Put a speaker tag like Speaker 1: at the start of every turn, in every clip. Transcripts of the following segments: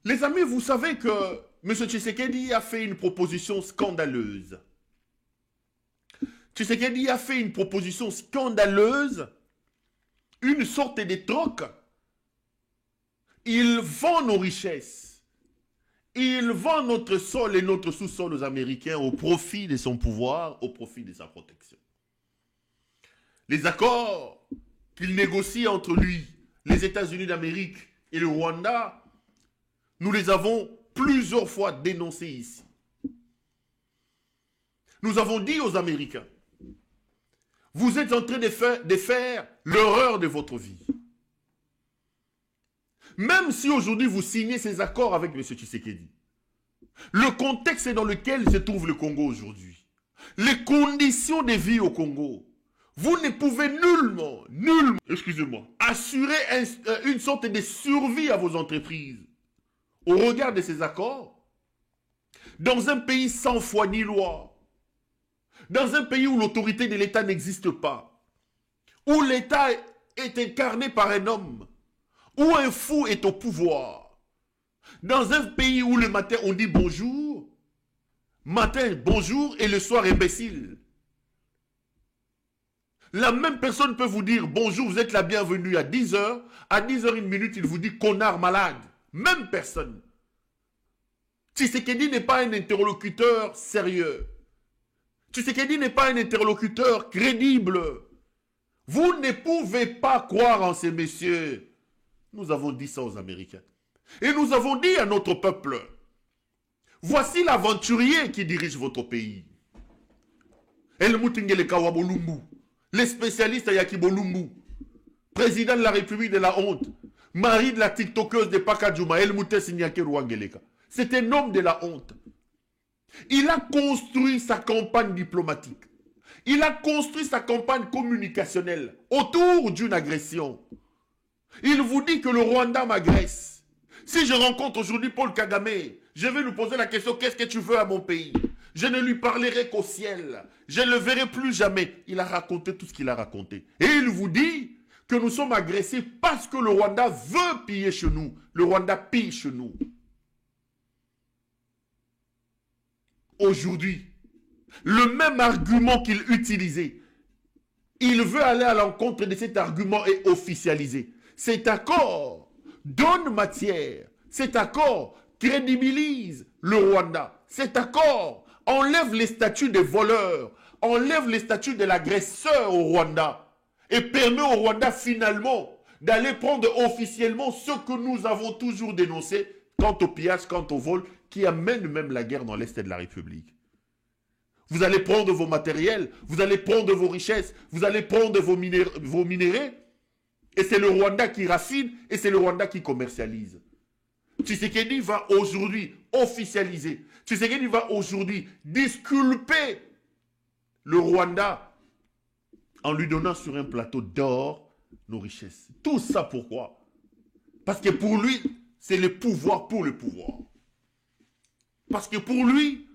Speaker 1: Les amis, vous savez que M. Tshisekedi a fait une proposition scandaleuse. Tshisekedi a fait une proposition scandaleuse, une sorte de troc. Il vend nos richesses. Il vend notre sol et notre sous-sol aux Américains au profit de son pouvoir, au profit de sa protection. Les accords qu'il négocie entre lui, les États-Unis d'Amérique et le Rwanda, nous les avons plusieurs fois dénoncés ici. Nous avons dit aux Américains, vous êtes en train de faire l'horreur de votre vie. Même si aujourd'hui vous signez ces accords avec M. Tshisekedi, le contexte dans lequel se trouve le Congo aujourd'hui, les conditions de vie au Congo, vous ne pouvez nullement, excusez-moi, assurer une sorte de survie à vos entreprises au regard de ces accords, dans un pays sans foi ni loi, dans un pays où l'autorité de l'État n'existe pas, où l'État est incarné par un homme, où un fou est au pouvoir, dans un pays où le matin on dit bonjour, matin bonjour et le soir imbécile. La même personne peut vous dire bonjour, vous êtes la bienvenue à 10h, à 10h01, il vous dit connard malade. Même personne. Tshisekedi n'est pas un interlocuteur sérieux. Tshisekedi n'est pas un interlocuteur crédible. Vous ne pouvez pas croire en ces messieurs. Nous avons dit ça aux Américains. Et nous avons dit à notre peuple, voici l'aventurier qui dirige votre pays. Helmut Kawabolumbu, les spécialistes Yaki Bolumbu, président de la République de la honte, mari de la tiktokeuse de Pakadjouma, Helmut Sinyake Rwangeleka. C'est un homme de la honte. Il a construit sa campagne diplomatique. Il a construit sa campagne communicationnelle autour d'une agression. Il vous dit que le Rwanda m'agresse. Si je rencontre aujourd'hui Paul Kagame, je vais lui poser la question, qu'est-ce que tu veux à mon pays? Je ne lui parlerai qu'au ciel. Je ne le verrai plus jamais. Il a raconté tout ce qu'il a raconté. Et il vous dit que nous sommes agressés parce que le Rwanda veut piller chez nous. Le Rwanda pille chez nous. Aujourd'hui, le même argument qu'il utilisait, il veut aller à l'encontre de cet argument et officialiser. Cet accord donne matière. Cet accord crédibilise le Rwanda. Cet accord enlève les statuts des voleurs, enlève les statuts de l'agresseur au Rwanda et permet au Rwanda finalement d'aller prendre officiellement ce que nous avons toujours dénoncé quant au pillage, quant au vol, qui amène même la guerre dans l'Est de la République. Vous allez prendre vos matériels, vous allez prendre vos richesses, vous allez prendre vos minéraux, et c'est le Rwanda qui raffine, et c'est le Rwanda qui commercialise. Tshisekedi va aujourd'hui officialiser, Tshisekedi va aujourd'hui disculper le Rwanda en lui donnant sur un plateau d'or nos richesses. Tout ça pourquoi? Parce que pour lui, c'est le pouvoir pour le pouvoir. Parce que pour lui,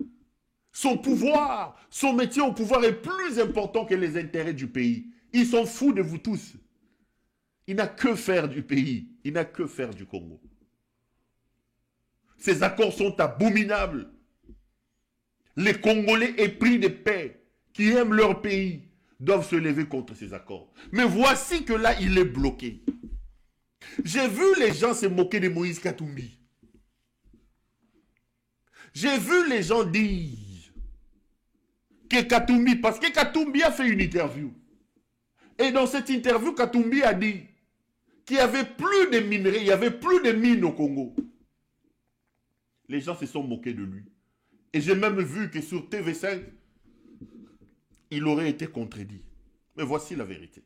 Speaker 1: son pouvoir, son métier au pouvoir est plus important que les intérêts du pays. Il s'en fout de vous tous. Il n'a que faire du pays. Il n'a que faire du Congo. Ces accords sont abominables. Les Congolais épris de paix, qui aiment leur pays, doivent se lever contre ces accords. Mais voici que là, il est bloqué. J'ai vu les gens se moquer de Moïse Katumbi. J'ai vu les gens dire que Katumbi, parce que Katumbi a fait une interview. Et dans cette interview, Katumbi a dit qu'il n'y avait plus de minerais, il n'y avait plus de mines au Congo. Les gens se sont moqués de lui. Et j'ai même vu que sur TV5, il aurait été contredit. Mais voici la vérité.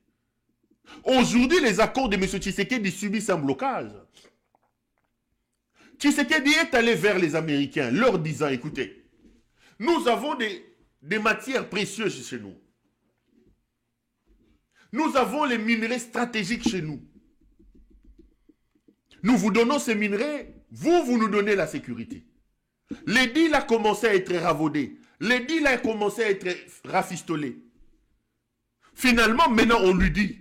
Speaker 1: Aujourd'hui, les accords de M. Tshisekedi subissent un blocage. Tshisekedi est allé vers les Américains, leur disant, écoutez, nous avons des matières précieuses chez nous. Nous avons les minerais stratégiques chez nous. Nous vous donnons ces minerais, vous nous donnez la sécurité. Le deal a commencé à être ravaudé. Le deal a commencé à être rafistolé. Finalement, maintenant, on lui dit,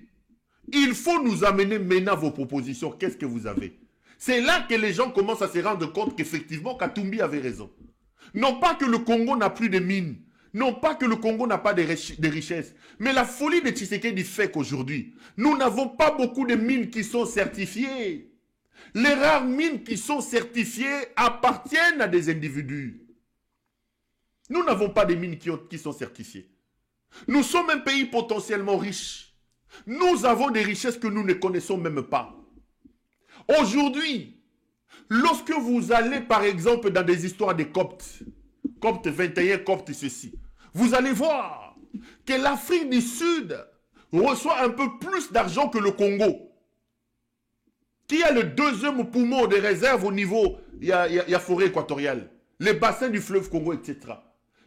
Speaker 1: il faut nous amener maintenant vos propositions. Qu'est-ce que vous avez? C'est là que les gens commencent à se rendre compte qu'effectivement, Katumbi avait raison. Non pas que le Congo n'a plus de mines, non pas que le Congo n'a pas de richesses, mais la folie de Tshisekedi fait qu'aujourd'hui, nous n'avons pas beaucoup de mines qui sont certifiées. Les rares mines qui sont certifiées appartiennent à des individus. Nous n'avons pas de mines qui sont certifiées. Nous sommes un pays potentiellement riche. Nous avons des richesses que nous ne connaissons même pas. Aujourd'hui, lorsque vous allez par exemple dans des histoires des Coptes, Copte 21, Copte ceci, vous allez voir que l'Afrique du Sud reçoit un peu plus d'argent que le Congo, qui a le deuxième poumon des réserves au niveau, il y a forêt équatoriale, les bassins du fleuve Congo, etc.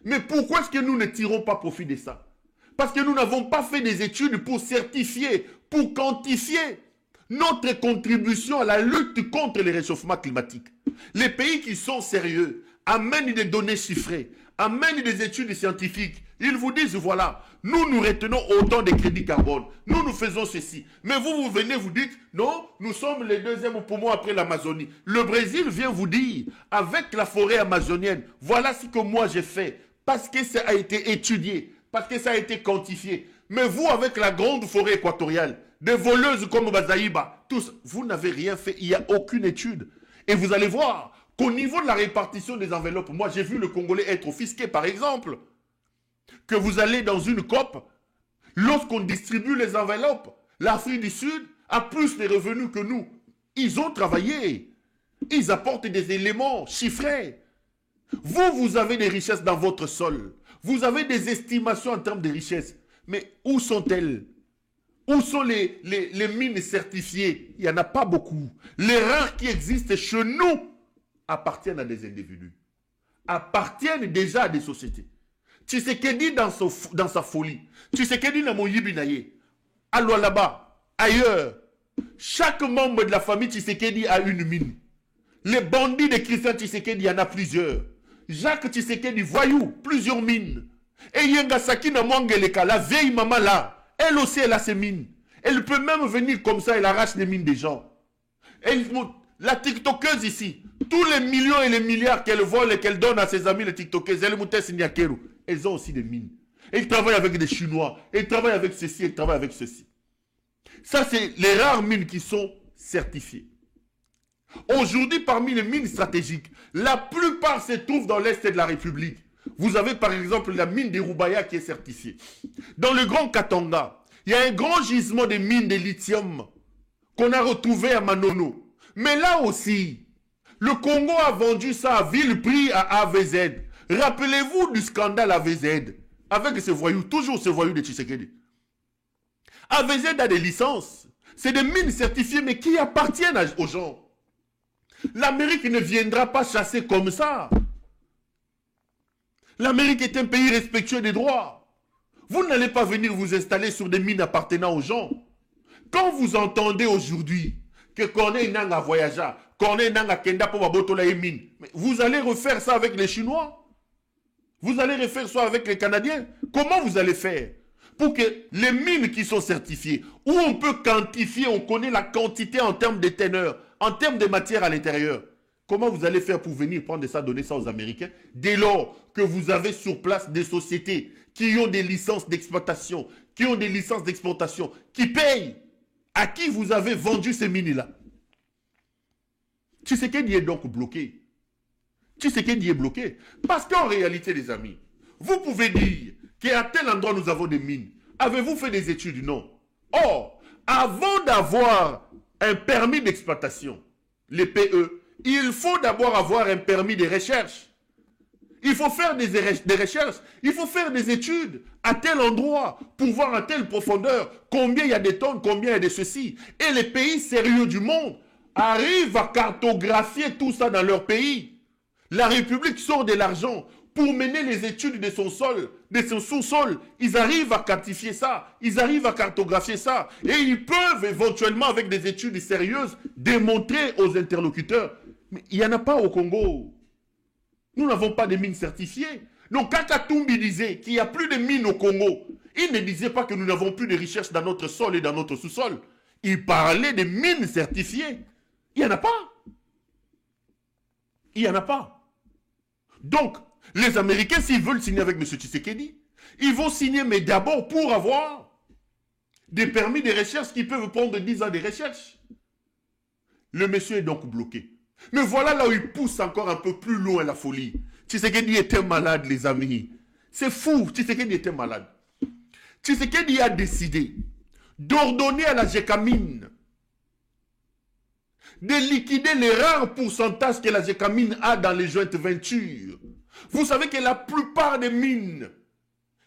Speaker 1: Mais pourquoi est-ce que nous ne tirons pas profit de ça? Parce que nous n'avons pas fait des études pour certifier, pour quantifier notre contribution à la lutte contre le réchauffement climatique. Les pays qui sont sérieux amènent des données chiffrées, amènent des études scientifiques. Ils vous disent, voilà, nous retenons autant de crédits carbone, nous faisons ceci. Mais vous venez, vous dites, non, nous sommes les deuxièmes poumons après l'Amazonie. Le Brésil vient vous dire, avec la forêt amazonienne, voilà ce que moi j'ai fait, parce que ça a été étudié, parce que ça a été quantifié. Mais vous, avec la grande forêt équatoriale, des voleuses comme Bazaïba, tous, vous n'avez rien fait, il n'y a aucune étude. Et vous allez voir qu'au niveau de la répartition des enveloppes, moi j'ai vu le Congolais être offisqué par exemple, que vous allez dans une COP, lorsqu'on distribue les enveloppes, l'Afrique du Sud a plus de revenus que nous. Ils ont travaillé, ils apportent des éléments chiffrés. Vous avez des richesses dans votre sol, vous avez des estimations en termes de richesses, mais où sont-elles? Où sont les mines certifiées? Il n'y en a pas beaucoup. Les rares qui existent chez nous appartiennent à des individus, appartiennent déjà à des sociétés. Tshisekedi dans sa folie, Tshisekedi dans mon Yibinaye, à Lualaba, ailleurs, chaque membre de la famille Tshisekedi a une mine. Les bandits de Christian Tshisekedi, il y en a plusieurs. Jacques Tshisekedi, voyou, plusieurs mines. Et Yengasaki Namwangeleka, la vieille maman là, elle aussi, elle a ses mines. Elle peut même venir comme ça, elle arrache les mines des gens. La TikTokeuse ici, tous les millions et les milliards qu'elle vole et qu'elle donne à ses amis les TikTokeuses, elles ont aussi des mines. Elles travaillent avec des Chinois, elles travaillent avec ceci, elles travaillent avec ceci. Ça, c'est les rares mines qui sont certifiées. Aujourd'hui, parmi les mines stratégiques, la plupart se trouvent dans l'Est de la République. Vous avez par exemple la mine de Rubaya qui est certifiée. Dans le Grand Katanga, il y a un grand gisement de mines de lithium qu'on a retrouvé à Manono. Mais là aussi, le Congo a vendu ça à vil prix à AVZ. Rappelez-vous du scandale AVZ avec ce voyou, toujours ce voyou de Tshisekedi. AVZ a des licences. C'est des mines certifiées mais qui appartiennent aux gens. L'Amérique ne viendra pas chasser comme ça. L'Amérique est un pays respectueux des droits. Vous n'allez pas venir vous installer sur des mines appartenant aux gens. Quand vous entendez aujourd'hui que Corneille Nanga voyagea, Corneille Nanga Kenda pour Babotola et mine, vous allez refaire ça avec les Chinois? Vous allez refaire ça avec les Canadiens? Comment vous allez faire pour que les mines qui sont certifiées, où on peut quantifier, on connaît la quantité en termes de teneur, en termes de matière à l'intérieur, comment vous allez faire pour venir prendre ça, donner ça aux Américains, dès lors que vous avez sur place des sociétés qui ont des licences d'exploitation, qui ont des licences d'exportation, qui payent? À qui vous avez vendu ces mines-là? Tshisekedi est donc bloqué. Tshisekedi est bloqué. Parce qu'en réalité, les amis, vous pouvez dire qu'à tel endroit nous avons des mines. Avez-vous fait des études? Non. Or, avant d'avoir un permis d'exploitation, les PE, il faut d'abord avoir un permis de recherche. Il faut faire des recherches, il faut faire des études à tel endroit pour voir à telle profondeur combien il y a de tonnes, combien il y a de ceci. Et les pays sérieux du monde arrivent à cartographier tout ça dans leur pays. La République sort de l'argent pour mener les études de son sol, de son sous-sol. Ils arrivent à quantifier ça, ils arrivent à cartographier ça. Et ils peuvent éventuellement, avec des études sérieuses, démontrer aux interlocuteurs. Mais il n'y en a pas au Congo. Nous n'avons pas de mines certifiées. Donc, quand Katumbi disait qu'il n'y a plus de mines au Congo, il ne disait pas que nous n'avons plus de richesses dans notre sol et dans notre sous-sol. Il parlait de mines certifiées. Il n'y en a pas. Il n'y en a pas. Donc, les Américains, s'ils veulent signer avec M. Tshisekedi, ils vont signer, mais d'abord pour avoir des permis de recherche qui peuvent prendre 10 ans de recherche. Le monsieur est donc bloqué. Mais voilà là où il pousse encore un peu plus loin la folie. Tshisekedi était malade, les amis. C'est fou, Tshisekedi était malade. Tshisekedi a décidé d'ordonner à la Gécamine de liquider les rares pourcentages que la Gécamine a dans les joint ventures. Vous savez que la plupart des mines,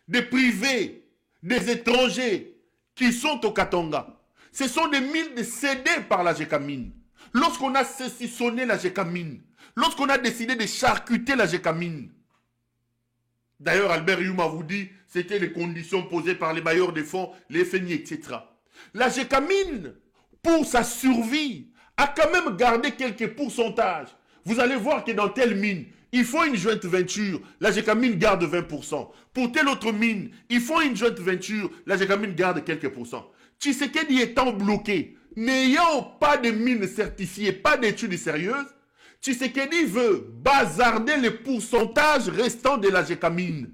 Speaker 1: des privés, des étrangers qui sont au Katanga, ce sont des mines cédées par la Gécamine. Lorsqu'on a saucissonné la Gécamine, lorsqu'on a décidé de charcuter la Gécamine, d'ailleurs Albert Yuma vous dit, c'était les conditions posées par les bailleurs de fonds, les FNI, etc. La Gécamine, pour sa survie, a quand même gardé quelques pourcentages. Vous allez voir que dans telle mine, il faut une joint venture, la Gécamine garde 20%. Pour telle autre mine, il faut une joint venture, la Gécamine garde quelques pourcents. Tshisekedi étant bloqué, n'ayant pas de mines certifiées, pas d'études sérieuses, Tshisekedi veut bazarder les pourcentages restants de la Gécamine.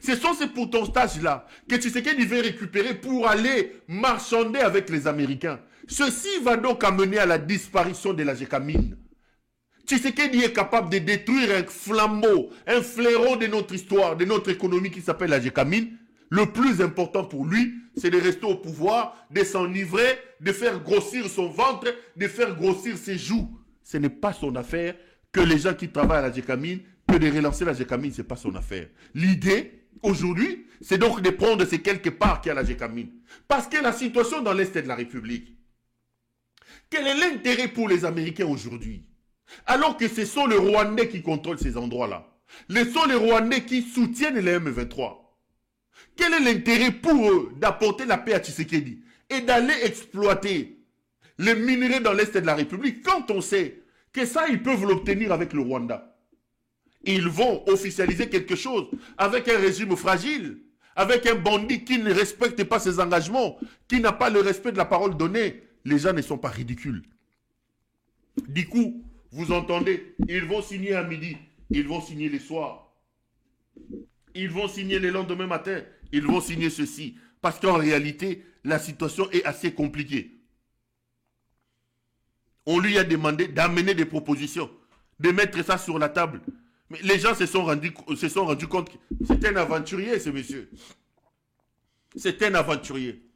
Speaker 1: Ce sont ces pourcentages-là que Tshisekedi veut récupérer pour aller marchander avec les Américains. Ceci va donc amener à la disparition de la Gécamine. Tshisekedi est capable de détruire un flambeau, un flairon de notre histoire, de notre économie qui s'appelle la Gécamine. Le plus important pour lui, c'est de rester au pouvoir, de s'enivrer, de faire grossir son ventre, de faire grossir ses joues. Ce n'est pas son affaire que les gens qui travaillent à la Gécamine, que de relancer la Gécamine, ce n'est pas son affaire. L'idée, aujourd'hui, c'est donc de prendre ces quelques parts qu'il y a à la Gécamine. Parce que la situation dans l'Est de la République, quel est l'intérêt pour les Américains aujourd'hui? Alors que ce sont les Rwandais qui contrôlent ces endroits-là. Ce sont les Rwandais qui soutiennent les M23. Quel est l'intérêt pour eux d'apporter la paix à Tshisekedi et d'aller exploiter les minerais dans l'Est de la République quand on sait que ça, ils peuvent l'obtenir avec le Rwanda? Ils vont officialiser quelque chose avec un régime fragile, avec un bandit qui ne respecte pas ses engagements, qui n'a pas le respect de la parole donnée. Les gens ne sont pas ridicules. Du coup, vous entendez, ils vont signer à midi, ils vont signer les soirs, ils vont signer le lendemain matin, ils vont signer ceci. Parce qu'en réalité, la situation est assez compliquée. On lui a demandé d'amener des propositions, de mettre ça sur la table. Mais les gens se sont rendus compte que c'est un aventurier, ce monsieur. C'est un aventurier.